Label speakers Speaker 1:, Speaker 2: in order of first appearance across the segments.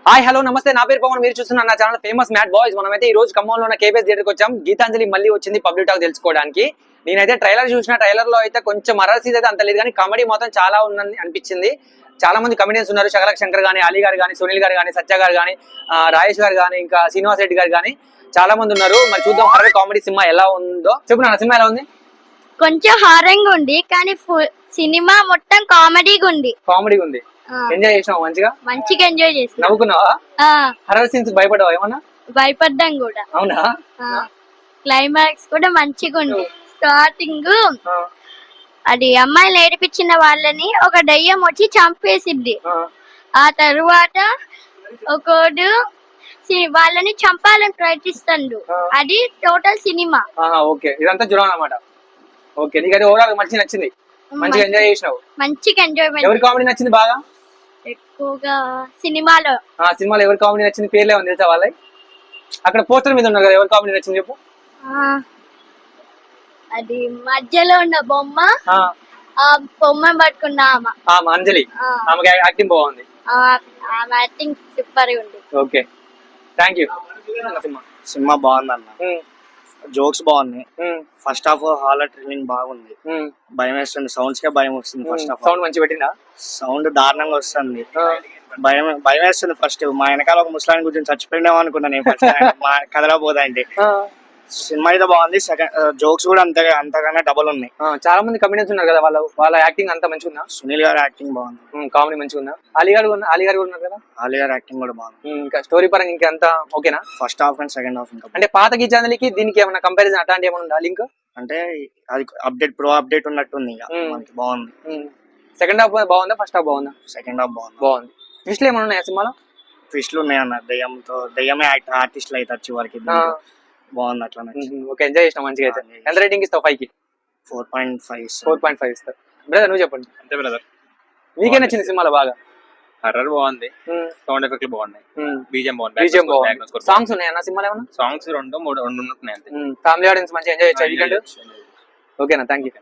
Speaker 1: Hi hello నమస్తే, నా పేరు పవన్. మీరు చూస్తున్న నా ఛానల్ ఫేమస్ మ్యాట్ బాయ్స్. మనమైతే ఈ రోజు ఖమ్మంలో ఉన్న కేబీఎస్ థియేటర్కి వచ్చాం. గీతాంజలి మళ్ళీ వచ్చింది పబ్లిక్ టాక్ తెలుసుకోవడానికి. నేనైతే ట్రైలర్ చూసిన, ట్రైలర్ లో అయితే కొంచెం మరల్ సీన్ అయితే అంత లేదు, కానీ కామెడీ మాత్రం చాలా ఉందని అనిపించింది. చాలా మంది కమెడియన్స్ ఉన్నారు. శకలక్ శంకర్ గానీ, అలీ గారు కానీ, సునీల్ గారు కానీ, సత్య గారు కానీ, రాయేష్ గారు కానీ, ఇంకా శ్రీనివాస్ రెడ్డి గారు కానీ చాలా మంది ఉన్నారు. మరి చూద్దాం హర్రర్ కామెడీ సినిమా ఎలా ఉందో. చెప్పు నా సినిమా ఎలా ఉంది?
Speaker 2: కొంచెం హారంగా ఉంది, కానీ సినిమా మొత్తం కామెడీగా ఉంది.
Speaker 1: కామెడీ ఉంది. ఎంజాయ్ చేసినావు? మంచిగా
Speaker 2: ఎంజాయ్ చేసిన.
Speaker 1: నవ్వుకున్నావా? హర్రర్ సీన్స్ భయపడ్డావా ఏమన్నా?
Speaker 2: భయపడ్డాం కూడా.
Speaker 1: అవునా?
Speaker 2: క్లైమాక్స్ కూడా మంచిగా ఉంది. స్టార్టింగ్ అది అమ్మాయిని ఏడిపించిన వాళ్ళని ఒక దయ్యం వచ్చి చంపేసింది. ఆ తరువాత ఒకడు వాళ్ళని చంపాలని ప్రయత్నిస్తాడు. అది టోటల్ సినిమా.
Speaker 1: ఓకే, ఇదంతా జురాన్ అన్నమాట. ఓకే, నీకైతే ఓవరాల్ మంచిగా నచ్చింది, మంచిగా ఎంజాయ్ చేసినావు.
Speaker 2: మంచిగా ఎంజాయ్మెంట్.
Speaker 1: ఎవరి కామెడీ నచ్చింది బాగా?
Speaker 2: ఎక్కువగా సినిమాలో
Speaker 1: ఎవరి కామెడీ నచ్చింది? పేర్లు ఏమన్నా తెలుసా వాళ్ళకి? అక్కడ పోస్టర్ మీద ఉన్నారు కదా, ఎవరి కామెడీ నచ్చింది చెప్పు.
Speaker 2: అది మధ్యలో ఉన్న బొమ్మ, ఆ బొమ్మ పట్టుకున్న
Speaker 1: అంజలి, ఆమెకి యాక్టింగ్ బాగుంది.
Speaker 2: యాక్టింగ్ సూపర్ ఉంది.
Speaker 1: Okay, thank you.
Speaker 3: సినిమా బాగుంది అన్న, జోక్స్ బాగున్నాయి. ఫస్ట్ హాఫ్ హాలర్ థ్రిల్లింగ్ బాగుంది. భయం వేస్తుంది, సౌండ్స్ కే భయం వస్తుంది. ఫస్ట్ హాఫ్
Speaker 1: సౌండ్ మంచి పెట్టిందా?
Speaker 3: సౌండ్ దారుణంగా వస్తుంది, భయం వేస్తుంది. ఫస్ట్ మా వెనకాల ఒక ముస్లాం గురించి చచ్చిపోయినాం అనుకున్నా నేను ఫస్ట్ మా కథలో పోదా అంటే. సినిమా అయితే బాగుంది. సెకండ్ జోక్స్ కూడా అంతగానే డబుల్ ఉన్నాయి.
Speaker 1: చాలా మంది కమెడియన్స్ ఉన్నారు కదా, వాళ్ళ యాక్టింగ్ అంతా మంచిగా ఉందా?
Speaker 3: సునీల్ గారి యాక్టింగ్ బాగుంది,
Speaker 1: కామెడీ మంచిగా ఉందా? అలీ గారు ఉన్నారు కదా,
Speaker 3: అలీ గారి యాక్టింగ్ కూడా బాగుంది.
Speaker 1: ఇంకా స్టోరీ పరంగా ఇంకా అంతా ఓకేనా?
Speaker 3: First half and second half ఇంకా
Speaker 1: అంటే పాత గీతాంజలికి దీనికి ఏమైనా కంపారిజన్ అట్లాంటి ఏమైనా ఉందా లింక్?
Speaker 3: అంటే అది అప్డేట్ ఉన్నట్టుంది. మనకి బాగుంది.
Speaker 1: సెకండ్ హాఫ్ బాగుందా, ఫస్ట్ హాఫ్ బాగుందా?
Speaker 3: సెకండ్ హాఫ్ బాగుంది.
Speaker 1: ట్విస్ట్లు ఏమైనా ఉన్నాయా సినిమాలో?
Speaker 3: ట్విస్ట్లు ఉన్నాయన్న, దయ్యమే ఆర్టిస్ట్లు అవుతారు చివరికి. బాగుంది అట్లా.
Speaker 1: ఓకే, ఎంజాయ్ చేసిన మంచిగా. అయితే ఎంత రేటింగ్ ఇస్తావు? 5 కి
Speaker 3: 4.5
Speaker 1: ఇస్తావు. బ్రదర్ నువ్వు చెప్పండి.
Speaker 4: అంతే బ్రదర్,
Speaker 1: మీకే నచ్చింది సినిమాలో బాగా?
Speaker 4: హర్రర్ బాగుంది, సౌండ్ ఎఫెక్ట్లు బాగున్నాయి, బీజిఎం బాగుంది.
Speaker 1: సాంగ్స్ ఉన్నాయా నా సినిమాలో ఏమన్నా?
Speaker 4: సాంగ్స్ 2-3 ఉన్నాయి అంతే.
Speaker 1: ఫ్యామిలీ ఆడియన్స్ మంచిగా ఎంజాయ్ చేయొచ్చు. ఓకేనా, థ్యాంక్ యూ.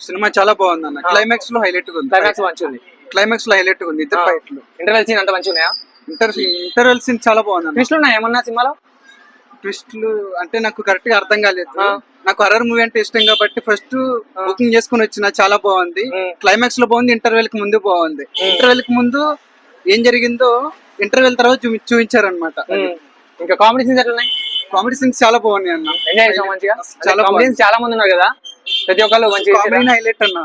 Speaker 5: సినిమా చాలా బాగుంది అన్న. క్లైమాక్స్ లో హైలైట్ ఉంది.
Speaker 1: క్లైమాక్స్ మంచిగా ఉంది.
Speaker 5: క్లైమాక్స్ లో హైలైట్ ఉంది. ఇద్దరు ఫైట్లు,
Speaker 1: ఇంటర్వెల్ సీన్ అంతా మంచిగా ఉన్నాయా?
Speaker 5: ఇంటర్వెల్ సీన్ చాలా బాగుంది.
Speaker 1: ట్విస్ట్లు ఉన్నాయా ఏమన్నా సినిమాలో?
Speaker 5: ట్విస్ట్లు అంటే నాకు కరెక్ట్ గా అర్థం కాలేదు. నాకు హర్రర్ మూవీ అంటే ఇష్టం కాబట్టి ఫస్ట్ బుకింగ్ చేసుకుని వచ్చిన. చాలా బాగుంది. క్లైమాక్స్ లో బాగుంది, ఇంటర్వెల్ కి ముందు బాగుంది. ఇంటర్వెల్ కి ముందు ఏం జరిగిందో ఇంటర్వెల్ తర్వాత చూపించారు అనమాట.
Speaker 1: ఇంకా కామెడీ సీన్స్ ఎట్లా ఉన్నాయి?
Speaker 5: కామెడీ సీన్స్ చాలా బాగున్నాయి అన్న.
Speaker 1: ఎంజాయ్ చేసాం మంచిగా. చాలా మంది ఉన్నారు కదా, ప్రతి ఒక్కళ్ళు మంచిగా
Speaker 5: హైలైట్ అన్న.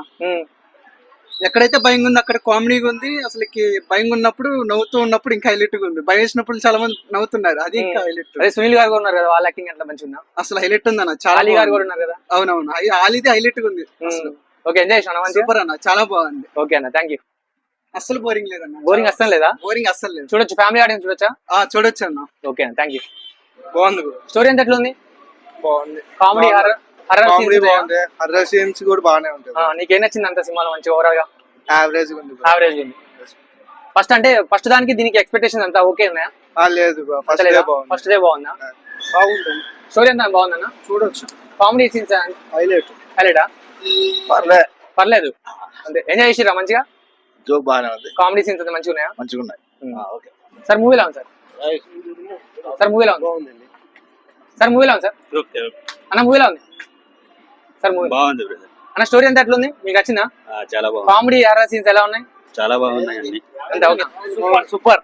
Speaker 5: ఎక్కడైతే భయంగా ఉంది అక్కడ కామెడీగా ఉంది. అసలుకి భయంగా ఉన్నప్పుడు నవ్వుతూ ఉన్నప్పుడు ఇంకా హైలైట్ గా ఉంది. భయం వేసినప్పుడు చాలా మంది నవ్వుతున్నారు, అది ఇంకా హైలైట్.
Speaker 1: అదే సునీల్ గారు ఉన్నారు కదా, వాళ్ళ యాక్టింగ్ ఎట్లా మంచిగా ఉందా?
Speaker 5: అసలు హైలైట్ ఉంది అన్న. చాలా
Speaker 1: అలీ గారు కూడా ఉన్నారు కదా.
Speaker 5: అవునవును, ఆలీది హైలైట్ గా ఉంది.
Speaker 1: ఓకే, ఎంజాయ్ చేసాం.
Speaker 5: సూపర్ అన్న, చాలా బాగుంది.
Speaker 1: ఓకే అన్న, థ్యాంక్ యూ.
Speaker 5: అసలు బోరింగ్ లేదన్న.
Speaker 1: బోరింగ్ అస్సలు లేదా?
Speaker 5: బోరింగ్ అస్సలు లేదు.
Speaker 1: చూడొచ్చు, ఫ్యామిలీ ఆడియన్స్ చూడొచ్చా?
Speaker 5: చూడొచ్చు అన్న.
Speaker 1: ఓకే అన్న, థ్యాంక్ యూ.
Speaker 5: బాగుంది.
Speaker 1: స్టోరీ ఎంత ఎట్లా ఉంది?
Speaker 5: బాగుంది.
Speaker 1: కామెడీ హర్రర్
Speaker 5: బాగుంది. హర్రర్ సీన్స్ కూడా బాగానే ఉంటాయి.
Speaker 1: నీకేం నచ్చింది అంత సినిమాలో? మంచిగా ఓవరాల్ గా
Speaker 5: యావరేజ్ ఉంది.
Speaker 1: ఫస్ట్ దానికి దీనికి ఎక్స్పెక్టేషన్ అంతా ఓకే ఉన్నాయా?
Speaker 5: లేదు, ఫస్ట్
Speaker 1: డే బాగుందా?
Speaker 5: బాగుంది.
Speaker 1: స్టోరీ అంతా బాగుందన్న,
Speaker 5: చూడొచ్చు.
Speaker 1: కామెడీ సీన్స్ హైలైటా? పర్లేదు, అంటే ఎంజాయ్ చేసిరా మంచిగా?
Speaker 3: జోక్ బాగానే ఉంది.
Speaker 1: కామెడీ సీన్స్ అంతా మంచిగా ఉన్నాయా?
Speaker 3: మంచిగా ఉన్నాయి.
Speaker 1: సార్ మూవీలో ఉంది. సార్ మూవీలో ఉంది. సార్ మూవీలో ఉంది. సార్ అన్న మూవీలో ఉంది. సార్ మూవీ
Speaker 4: బాగుంది.
Speaker 1: అన్న స్టోరీ అంతా ఎట్లుంది? మీకు నచ్చిందా?
Speaker 4: చాలా బాగుంది.
Speaker 1: కామెడీ హర్రర్ సీన్స్ ఎలా ఉన్నాయి?
Speaker 4: చాలా బాగున్నాయి.
Speaker 1: అంతే. Okay, super.